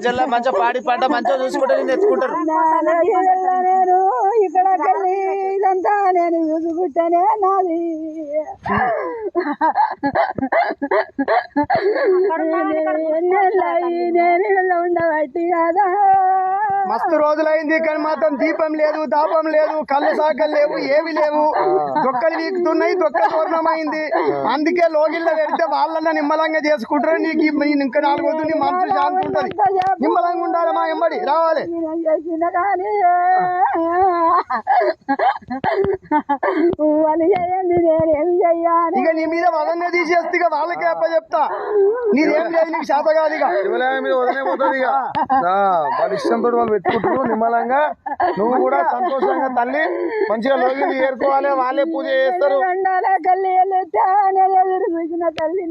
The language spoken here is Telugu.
జిల్లా మంచిగా పాడి పంట మంచిగా చూసుకుంటే నేను ఎత్తుకుంటారు. నేను ఇక్కడ ఇదంతా నేను చూసుకుంటేనే నాది నేను ఉండబట్టి కదా. మస్తు రోజులైంది కానీ మాత్రం దీపం లేదు, దాపం లేదు, కళ్ళు సాకలు లేవు, ఏవి లేవు. దొక్కలు వీకుతున్నాయి, దొక్క పూర్ణమైంది. అందుకే లోగిళ్ళ పెడితే వాళ్ళన్నా నిమ్మలంగా చేసుకుంటారు. నీకు ఇంకా 4 రోజులు నీ మనసు శాంతి ఉంటుంది. నిమ్మలంగా ఉండాలి, మా ఎంబడి రావాలి. ఇక నీ మీద వదనే తీసేస్తే ఇక వాళ్ళకే అప్ప చెప్తా. నీదేం లేదు, నీకు శాత కాదు. ఇక మీద వదనే పోతుంది. ఇక వాళ్ళ ఇష్టంతో వాళ్ళు పెట్టుకుంటారు నిమ్మలంగా. నువ్వు కూడా సంతోషంగా తల్లి మంచిగా లోగిలు ఏరుకోవాలి, వాళ్ళే పూజ చేస్తారు. కల్లి తల్లి